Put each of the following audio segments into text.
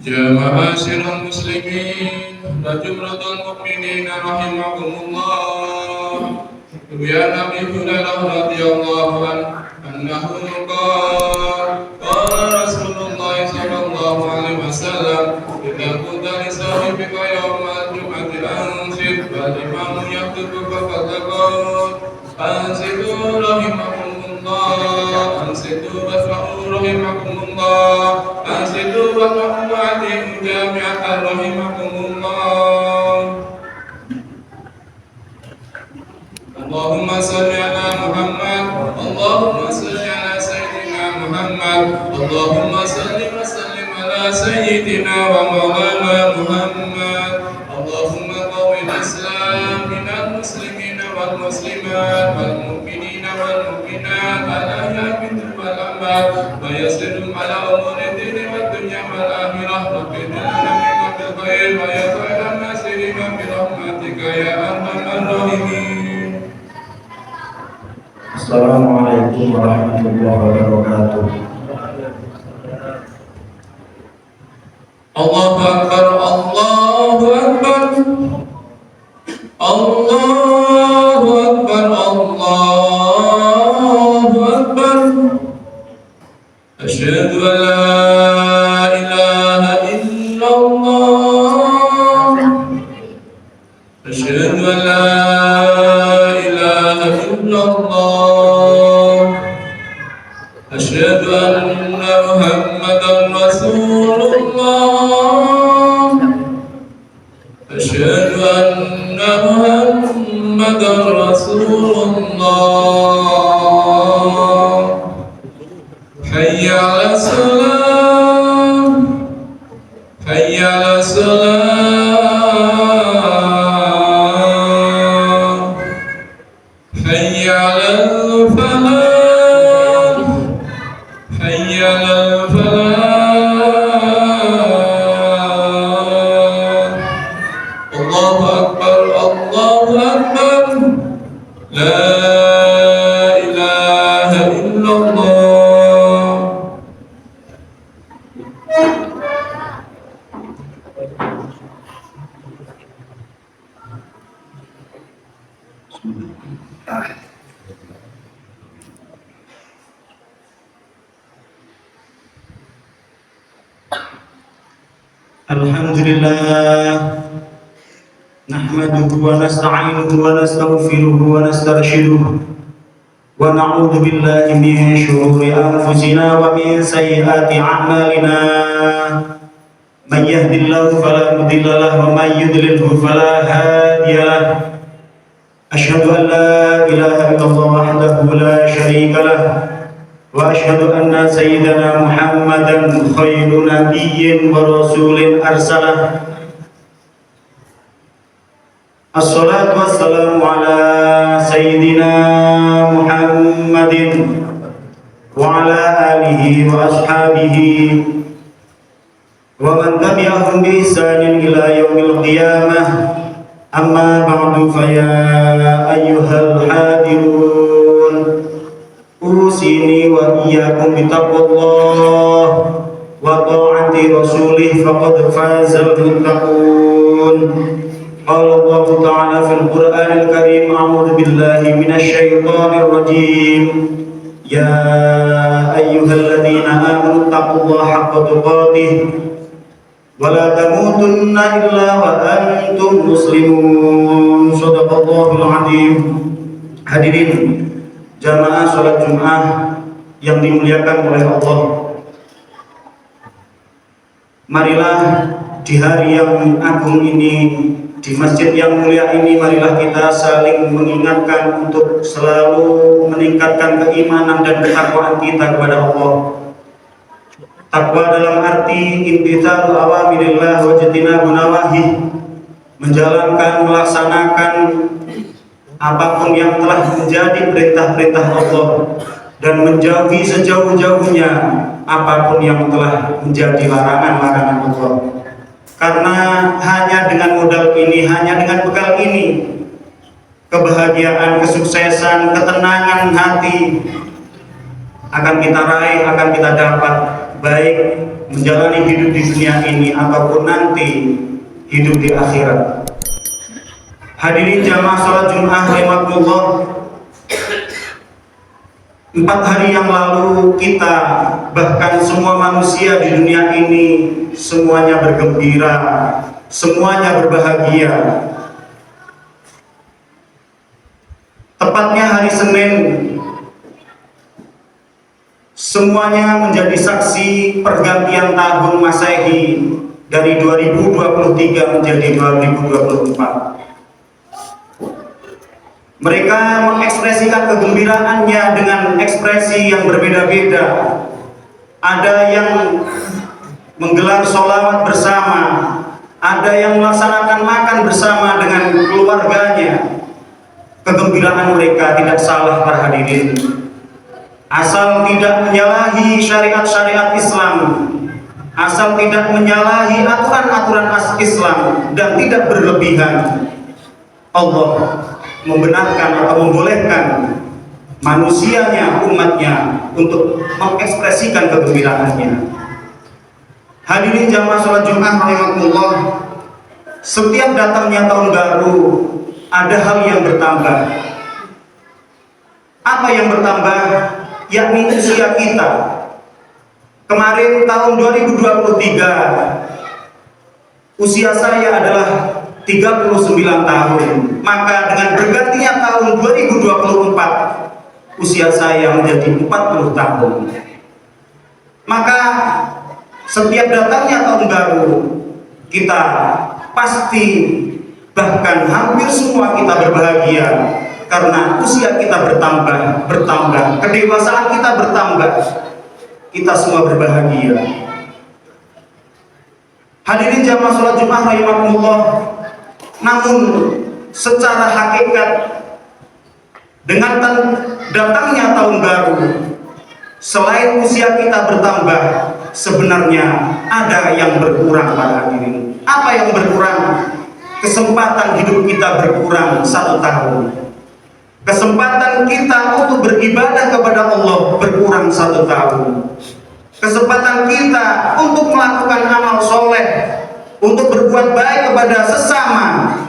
يا معاشر المسلمين وجملة المؤمنين رحمكم الله. روي عن أبي هريرة رضي الله عنه أنه قال رسول الله صلى الله عليه وسلم: إذا قلت لصاحبك يوم الجمعة أنصت فالإمام يخطب فقد قال: أنصتوا رحمكم الله، أنصتوا واسمعوا رحمكم الله، أنصتوا واسمعوا وأطيعوا جامعة رحمكم الله. اللهم صل على محمد، اللهم صل على سيدنا محمد، اللهم صل وسلم على سيدنا ومولانا محمد. اللهم قو الإسلام من المسلمين والمسلمات والمؤمنين والمؤمنات الأحياء منهم والأموات ويسرهم على أمور الدين والدنيا والآخرة وبدنا منهم بالخير ويا خير الناصرين برحمتك يا أرحم الراحمين. Assalamualaikum warahmatullahi wabarakatuh. Allahu Akbar, Allahu Akbar, Allahu Akbar, Allahu Akbar. Asyhadu an la ilaha illallah, asyhadu an la ilaha illallah, asyhadu anna Muhammadan Rasulullah, asyhadu anna Muhammadan Rasulullah. Hayya 'alas salam, hayya 'alas salam, hayya 'alal falah, hayya 'alal falah. Allahu Akbar, Allahu Akbar. La ilaha illallah. Alhamdulillah, nahmaduhu wa nasta'inuhu wa nastaghfiruhu wa nastarshiduhu wa na'udzu billahi min shururi anfusina wa min sayyiati a'malina. Man yahdihillahu fala mudilla lahu wa man yudlilhu fala hadiya lahu. Asyhadu an la ilaha illallah wahdahu la syarika lahu wa asyhadu anna sayyidana Muhammadan khairu nabiyyin wa rasulin arsalah. Assalatu wassalamu ala sayyidina Muhammadin wa ala alihi wa ashabihi wa man tabi'ahum bi ihsanin ila yaumil qiyamah. Amma ba'du, fa ya ayyuhal hadirun, usini wa iyyakum bittaqwallah wa ta'ati rasulih faqad fazal muttaqun. Qala Allah ta'ala fil Qur'anil Karim: a'udzu billahi minasy syaithanir rajim. Ya ayyuhalladzina amanu taqullaha haqqa tuqatih wa la tamutunna illa wa antum muslimun. Shadaqallahul azim. Hadirin jamaah salat Jumat yang dimuliakan oleh Allah, marilah di hari yang agung ini, di masjid yang mulia ini, marilah kita saling mengingatkan untuk selalu meningkatkan keimanan dan ketakwaan kita kepada Allah. Takwa dalam arti imtithalu awamirillah wa ijtinabu nawahih, menjalankan, melaksanakan apapun yang telah menjadi perintah-perintah Allah dan menjauhi sejauh-jauhnya apapun yang telah menjadi larangan-larangan Allah. Karena hanya dengan modal ini, hanya dengan bekal ini, kebahagiaan, kesuksesan, ketenangan hati akan kita raih, akan kita dapat baik menjalani hidup di dunia ini ataupun nanti hidup di akhirat. Hadirin jamaah salat Jumat rahimakumullah, 4 hari yang lalu kita, bahkan semua manusia di dunia ini, semuanya bergembira, semuanya berbahagia. Tepatnya hari Senin, semuanya menjadi saksi pergantian tahun Masehi dari 2023 menjadi 2024. Mereka mengekspresikan kegembiraannya dengan ekspresi yang berbeda-beda. Ada yang menggelar sholawat bersama, ada yang melaksanakan makan bersama dengan keluarganya. Kegembiraan mereka tidak salah para hadirin, asal tidak menyalahi syariat-syariat Islam, asal tidak menyalahi aturan-aturan Islam dan tidak berlebihan. Allah membenarkan atau membolehkan manusianya, umatnya untuk mengekspresikan kegembiraannya. Hadirin jamaah salat Jumat rahimakumullah, setiap datangnya tahun baru ada hal yang bertambah. Apa yang bertambah? Yakni usia kita. Kemarin tahun 2023 usia saya adalah 39 tahun, maka dengan bergantinya tahun 2024 usia saya menjadi 40 tahun. Maka setiap datangnya tahun baru kita pasti, bahkan hampir semua kita berbahagia karena usia kita bertambah, kedewasaan kita bertambah, kita semua berbahagia. Hadirin jamaah salat Jumat rahimakumullah, namun secara hakikat dengan datangnya tahun baru, selain usia kita bertambah, sebenarnya ada yang berkurang para hadirin. Apa yang berkurang? Kesempatan hidup kita berkurang 1 tahun. Kesempatan kita untuk beribadah kepada Allah berkurang 1 tahun. Kesempatan kita untuk melakukan amal soleh, untuk berbuat baik kepada sesama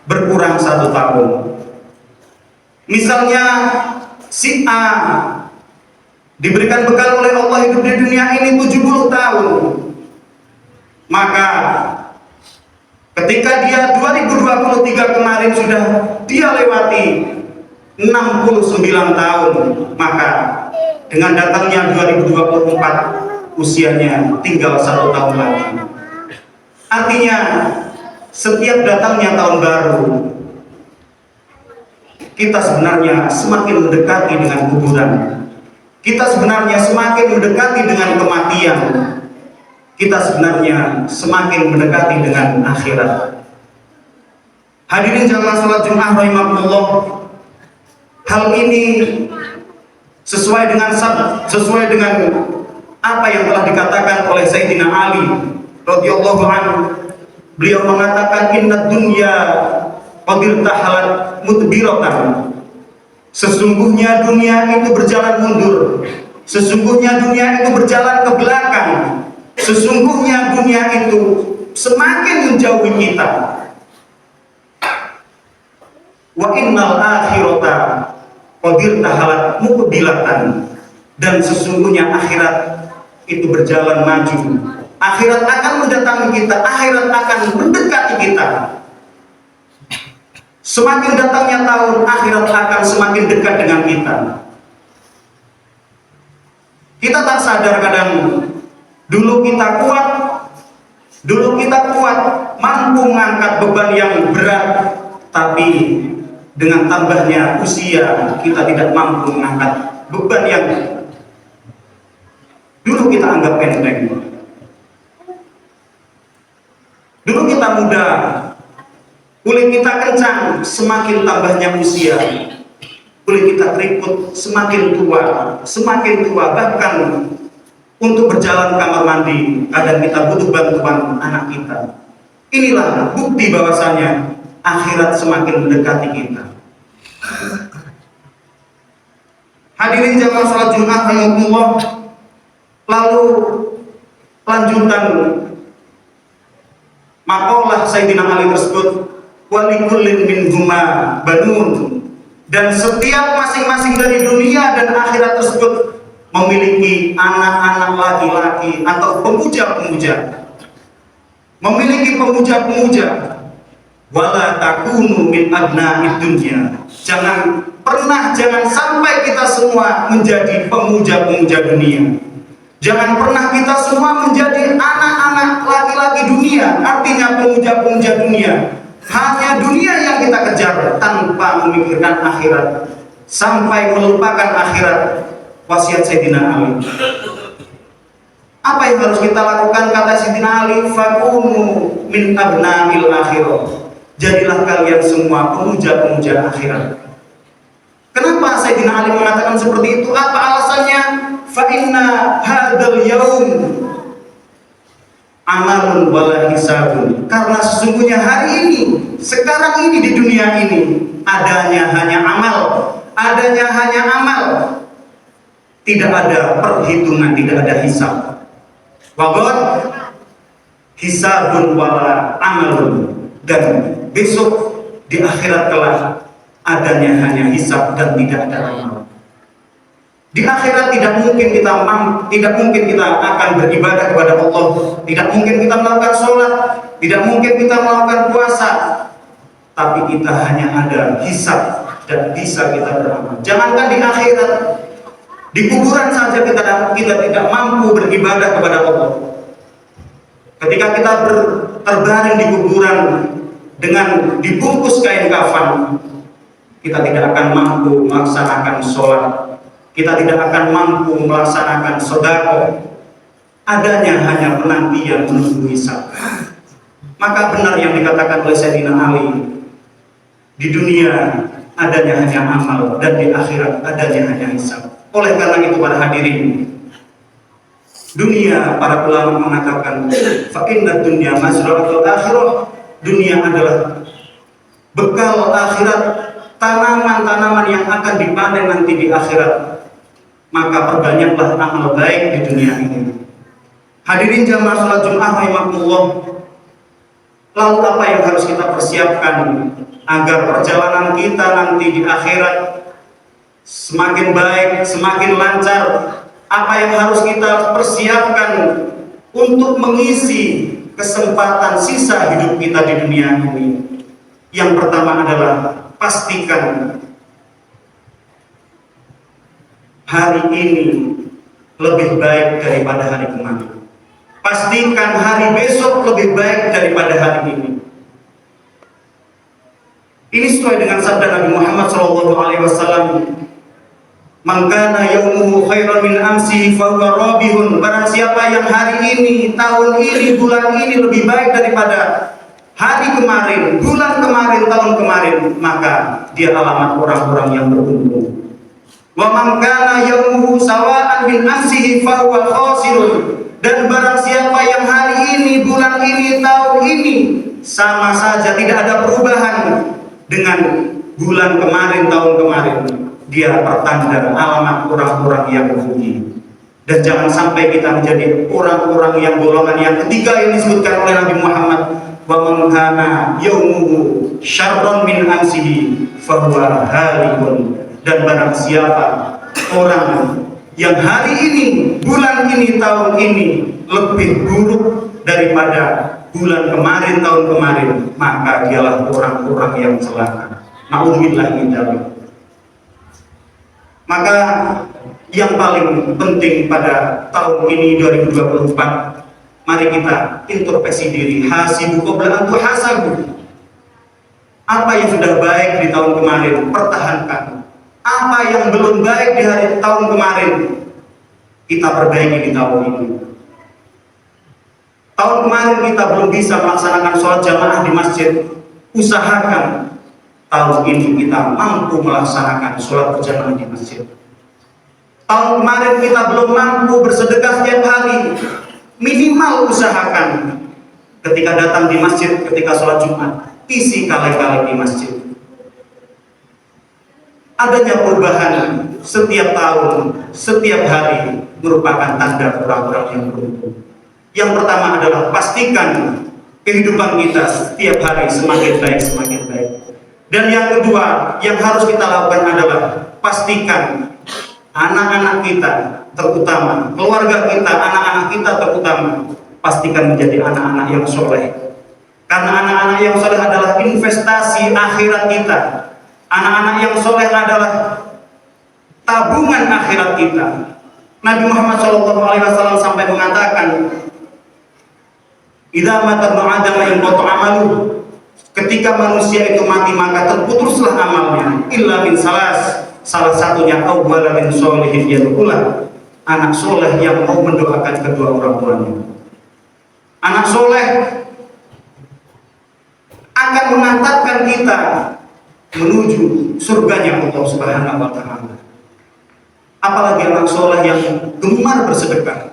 berkurang 1 tahun. Misalnya si A diberikan bekal oleh Allah hidup di dunia ini 70 tahun, maka ketika dia 2023 kemarin sudah dia lewati 69 tahun, maka dengan datangnya 2024 usianya tinggal 1 tahun lagi. Artinya setiap datangnya tahun baru kita sebenarnya semakin mendekati dengan kuburan. Kita sebenarnya semakin mendekati dengan kematian. Kita sebenarnya semakin mendekati dengan akhirat. Hadirin jamaah salat Jumat rahimakumullah, hal ini sesuai dengan apa yang telah dikatakan oleh Sayyidina Ali radhiyallahu anhu. Beliau mengatakan inna dunya qad irtahalat mudbiratan. Sesungguhnya dunia itu berjalan mundur. Sesungguhnya dunia itu berjalan ke belakang. Sesungguhnya dunia itu semakin menjauhi kita. Wa innal akhirata qad irtahalat muqbilatan. Dan sesungguhnya akhirat itu berjalan maju. Akhirat akan mendatangi kita, akhirat akan mendekati kita. Semakin datangnya tahun, akhirat akan semakin dekat dengan kita. Kita tak sadar kadang, dulu kita kuat, mampu mengangkat beban yang berat, tapi dengan tambahnya usia, kita tidak mampu mengangkat beban yang dulu kita anggap enteng. Dulu kita muda, kulit kita kencang, semakin tambahnya usia, kulit kita keriput, semakin tua, bahkan untuk berjalan kamar mandi, kadang kita butuh bantuan anak kita. Inilah bukti bahwasanya akhirat semakin mendekati kita. Hadirin jamaah salat Jumat rahimakumullah, lalu lanjutan makalah Sayyidina Ali tersebut, walikullin minhuma banun, dan setiap masing-masing dari dunia dan akhirat tersebut memiliki anak-anak laki-laki atau pemuja-pemuja, memiliki pemuja-pemuja. Wala takunu min abna'id dunya, jangan sampai kita semua menjadi pemuja-pemuja dunia. Jangan pernah kita semua menjadi anak-anak laki-laki dunia, artinya pemuja-pemuja dunia. Hanya dunia yang kita kejar tanpa memikirkan akhirat, sampai melupakan akhirat. Wasiat Sayyidina Ali. Apa yang harus kita lakukan? Kata Sayyidina Ali, fakunu min abna'il akhirah. Jadilah kalian semua pemuja-pemuja akhirat. Kenapa Sayyidina Ali mengatakan seperti itu? Apa alasannya? Fa inna hadzal yaum amalun wala hisabun. Karena sesungguhnya hari ini, sekarang ini di dunia ini adanya hanya amal. Tidak ada perhitungan, tidak ada hisab. Waqad hisabun wala amalun. Dan besok di akhirat kelak adanya hanya hisab dan tidak ada amal. Di akhirat tidak mungkin kita akan beribadah kepada Allah, tidak mungkin kita melakukan sholat, tidak mungkin kita melakukan puasa, tapi kita hanya ada hisab dan bisa kita beramal. Jangankan di akhirat, di kuburan saja kita tidak mampu beribadah kepada Allah. Ketika kita terbaring di kuburan dengan dibungkus kain kafan, kita tidak akan mampu melaksanakan sholat, kita tidak akan mampu melaksanakan sedekah. Adanya hanya penantian menunggu hisab. Maka benar yang dikatakan oleh Sayyidina Ali, di dunia adanya hanya amal dan di akhirat adanya hanya hisab. Oleh karena itu para hadirin, dunia, para ulama mengatakan fa inna dunya mazra'atul akhirah. Dunia adalah bekal akhirat, tanaman-tanaman yang akan dipanen nanti di akhirat. Maka perbanyaklah amal baik di dunia ini. Hadirin jamaah salat Jumat rahimakumullah. Lalu apa yang harus kita persiapkan agar perjalanan kita nanti di akhirat semakin baik, semakin lancar? Apa yang harus kita persiapkan untuk mengisi kesempatan sisa hidup kita di dunia ini? Yang pertama adalah pastikan hari ini lebih baik daripada hari kemarin. Pastikan hari besok lebih baik daripada hari ini. Ini sesuai dengan sabda Nabi Muhammad SAW. Man kana yaumuhu khairan min amsihi fa huwa rabihun. Barang siapa yang hari ini, tahun ini, bulan ini lebih baik daripada hari kemarin, bulan kemarin, tahun kemarin, maka dia alamat orang-orang yang beruntung. Wa man kana yaumuhu sawa'an min amsihi fa huwa khasirun. Dan barang siapa yang hari ini, bulan ini, tahun ini sama saja, tidak ada perubahan dengan bulan kemarin, tahun kemarin, dia pertanda alamat orang-orang yang rugi. Dan jangan sampai kita menjadi orang-orang yang golongan yang ketiga yang disebutkan oleh Nabi Muhammad, wa man kana yaumuhu syarran min amsihi fa huwa halikun. Dan barang siapa orang yang hari ini, bulan ini, tahun ini lebih buruk daripada bulan kemarin, tahun kemarin, maka dialah orang-orang yang celaka. Na'udzubillah min dzalik. Maka yang paling penting pada tahun ini 2024, mari kita introspeksi diri. Hasibu qabla an tuhasabu. Apa yang sudah baik di tahun kemarin, pertahankan. Apa yang belum baik di tahun kemarin, kita perbaiki di tahun ini. Tahun kemarin kita belum bisa melaksanakan sholat jamaah di masjid. Usahakan tahun ini kita mampu melaksanakan sholat berjamaah di masjid. Tahun kemarin kita belum mampu bersedekah setiap hari. Minimal usahakan ketika datang di masjid, ketika sholat Jumat, isi kali-kali di masjid. Adanya perubahan setiap tahun, setiap hari merupakan tanda orang-orang yang beruntung. Yang pertama adalah pastikan kehidupan kita setiap hari semakin baik, semakin baik. Dan yang kedua yang harus kita lakukan adalah pastikan anak-anak kita terutama, keluarga kita, anak-anak kita terutama, pastikan menjadi anak-anak yang soleh. Karena anak-anak yang soleh adalah investasi akhirat kita. Anak-anak yang soleh adalah tabungan akhirat kita. Nabi Muhammad SAW sampai mengatakan, "Idza mata ibnu Adam inqata amalu." Ketika manusia itu mati maka terputuslah amalnya, illa min salas. Salah satunya awwala min sholihin yad'ulah. Anak soleh yang mau mendoakan kedua orang tuanya. Anak soleh akan mengantarkan kita menuju surganya Allah Subhanahu wa taala. Apalagi anak soleh yang gemar bersedekah.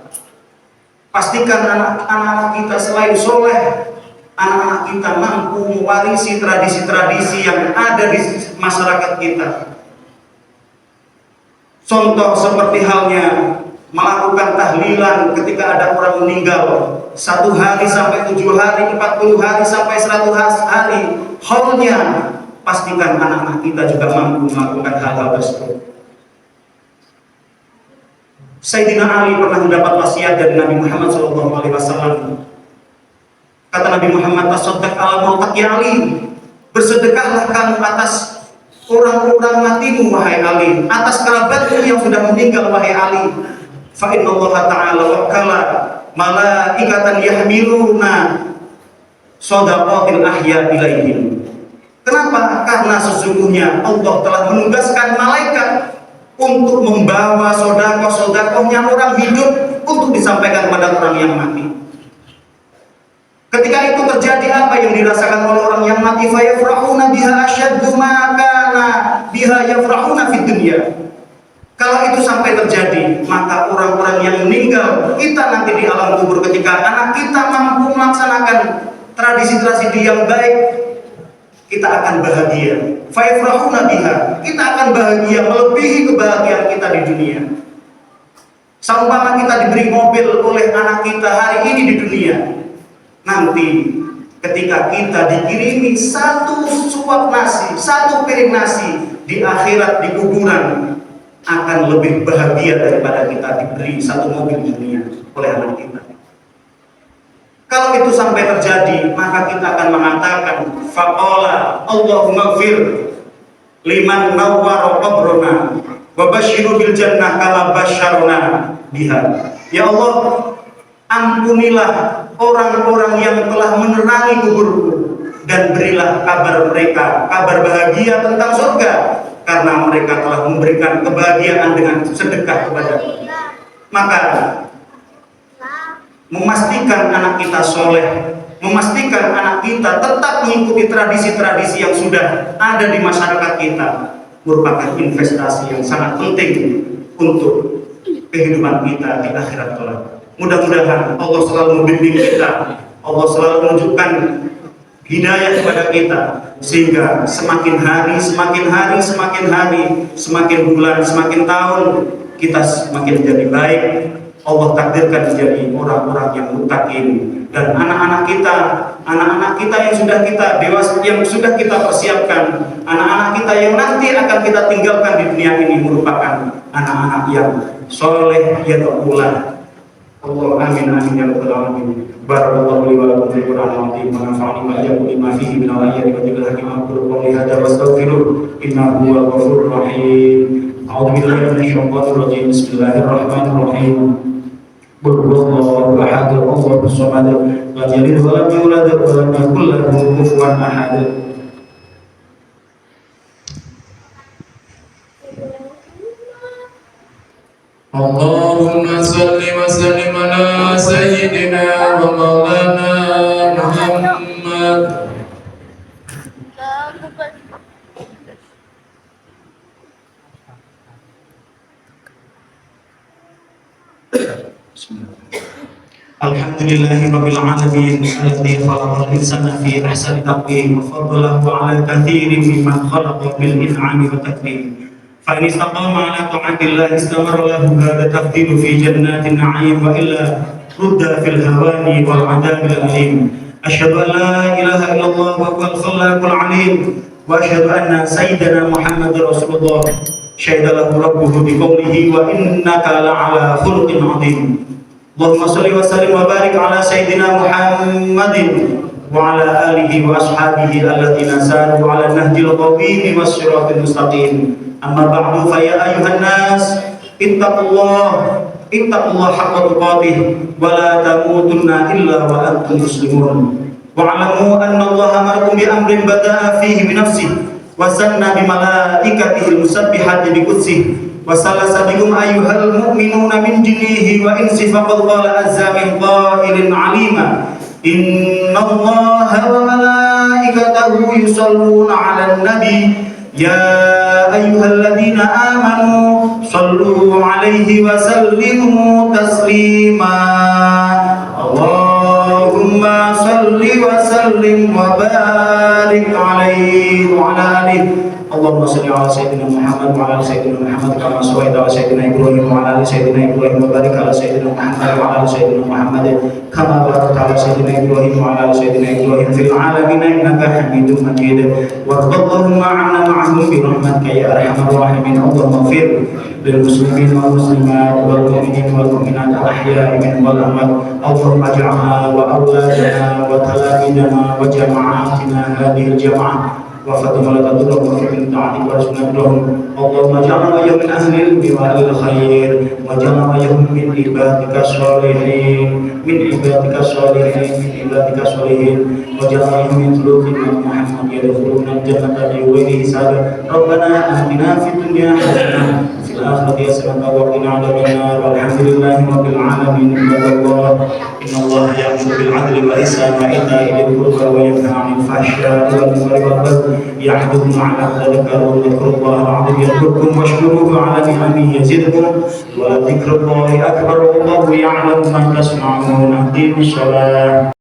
Pastikan anak-anak kita selain soleh, anak-anak kita mampu mewarisi tradisi-tradisi yang ada di masyarakat kita. Contoh seperti halnya melakukan tahlilan ketika ada orang meninggal 1 hari sampai 7 hari, 40 hari sampai 100 hari. Halnya pastikan anak-anak kita juga mampu melakukan hal-hal tersebut. Sayyidina Ali pernah mendapat wasiat dari Nabi Muhammad SAW. Kata Nabi Muhammad, "Tasaddaq ala mautaki Ali." Bersedekahlah kamu atas orang-orang matimu wahai Ali, atas kerabatmu yang sudah meninggal wahai Ali. Fa inna Allah ta'ala wakala malaikatan yahmiluna shadaqatil ahya ilaihim. Kenapa? Karena sesungguhnya Allah telah menugaskan malaikat untuk membawa sodakoh-sodakohnya orang hidup untuk disampaikan kepada orang yang mati. Ketika itu terjadi, apa yang dirasakan oleh orang yang mati? Fayafrahuna biha asyaddu ma kana biha yafrahuna fid dunya. Kalau itu sampai terjadi, maka orang-orang yang meninggal kita nanti di alam kubur, ketika anak kita mampu melaksanakan tradisi-tradisi yang baik, kita akan bahagia. Fayafrahuna biha, kita akan bahagia melebihi kebahagiaan kita di dunia. Seumpama kita diberi mobil oleh anak kita hari ini di dunia, nanti ketika kita dikirimi 1 suap nasi, 1 piring nasi di akhirat, di kuburan, akan lebih bahagia daripada kita diberi 1 mobil di dunia oleh anak kita. Kalau itu sampai terjadi, maka kita akan mengatakan, faqala Allahumma ighfir liman nawwara qabrana wa basyiru bil jannah kama basyarna biha. Ya Allah, ampunilah orang-orang yang telah menerangi kuburku dan berilah kabar mereka, kabar bahagia tentang surga, karena mereka telah memberikan kebahagiaan dengan sedekah kepadaku. Maka memastikan anak kita soleh, memastikan anak kita tetap mengikuti tradisi-tradisi yang sudah ada di masyarakat kita, merupakan investasi yang sangat penting untuk kehidupan kita di akhirat kelak. Mudah-mudahan Allah selalu membimbing kita, Allah selalu menunjukkan hidayah kepada kita, sehingga semakin hari, semakin bulan, semakin tahun, kita semakin menjadi baik. Allah takdirkan menjadi orang-orang yang muttaqin, dan anak-anak kita yang sudah kita dewasa, yang sudah kita persiapkan, anak-anak kita yang nanti akan kita tinggalkan di dunia ini merupakan anak-anak yang soleh, yad'ullah. Allah amin amin ya rabbal alamin. Barakallahu li wa lakum fil Qur'anil azim wa nafa'ani ma yaqulu ma fihi min al-ayati wa dhikril hakim aqulu qawli hadza wa astaghfiruh innahu huwal ghafurur rahim. A'udzu billahi minasy syaithanir rajim. Bismillahirrahmanirrahim. Qul huwallahu ahad, Allahus samad, lam yalid wa lam yulad wa lam yakul lahu kufuwan ahad. Allahumma salli wa sallim ala sayyidina wa maulana Muhammad. Alhamdulillahi rabbil alamin alladzi khalaqal insana fi ahsani taqwim wa faddalahu ala katsirin mimman khalaqa bil in'ami wa takrim. Fa in istaqama ala ta'atillah istamara lahu hadha tafdilu fi jannatin na'im, wa illa رد في الهوان والعذاب الأليم. أشهد أن لا إله إلا الله وهو الخلاق العليم، وأشهد أن سيدنا محمد رسول الله شهد له ربه بقوله وإنك لعلى خلق عظيم. اللهم صل وسلم وبارك على سيدنا محمد وعلى آله وأصحابه الذين ساروا على النهج القويم والصراط المستقيم. أما بعد فيا أيها الناس اتقوا الله حق تقاته ولا تموتن إلا وأنتم مسلمون. واعلموا أن الله أمركم بأمر بدأ فيه بنفسه وثنى بملائكته المسبحة بقدسه وسلس بكم أيها المؤمنون من جنه وإنسه، فقد قال عز من قائل عليما إن الله وملائكته يصلون على النبي يا أيها الذين آمنوا صلوا عليه وسلموا تسليما. اللهم صل وسلم وبارك عليه وعلى آله. اللهم صل على سيدنا محمد وعلى آل سيدنا محمد كما صليت على سيدنا إبراهيم وعلى آل سيدنا إبراهيم وبارك على سيدنا محمد وعلى آل سيدنا محمد كما باركت على سيدنا إبراهيم وعلى آل سيدنا إبراهيم في العالمين إنك حميد مجيد. وارض اللهم عنا معهم برحمتك يا أرحم الراحمين. اللهم اغفر للمسلمين والمسلمات والمؤمنين والمؤمنات الأحياء منهم والأموات. اللهم اجعلنا وأولادنا وتلاميذنا وجماعاتنا هذه الجماعة وفتح ولا تضرهم وفي من طاعتك ورسولك لهم. اللهم اجعلنا وإياهم من أهل العلم وأهل الخير، واجعلنا وإياهم من عبادك الصالحين واجعلنا وإياهم من سلوك محمد يدخلون الجنة بغير حساب. ربنا آتنا في الدنيا حسنة وفي الآخرة حسنة وقنا عذاب النار. والحمد لله رب العالمين. عباد الله إن الله يأمر بالعدل والإحسان وإيتاء ذي القربى وينهى عن الفحشاء والمنكر والبغي يعظكم لعلكم تذكرون. اذكروا الله العظيم يذكركم واشكروه على نعمه يزدكم ولذكر الله أكبر والله يعلم ما تصنعون. أقيموا الصلاة.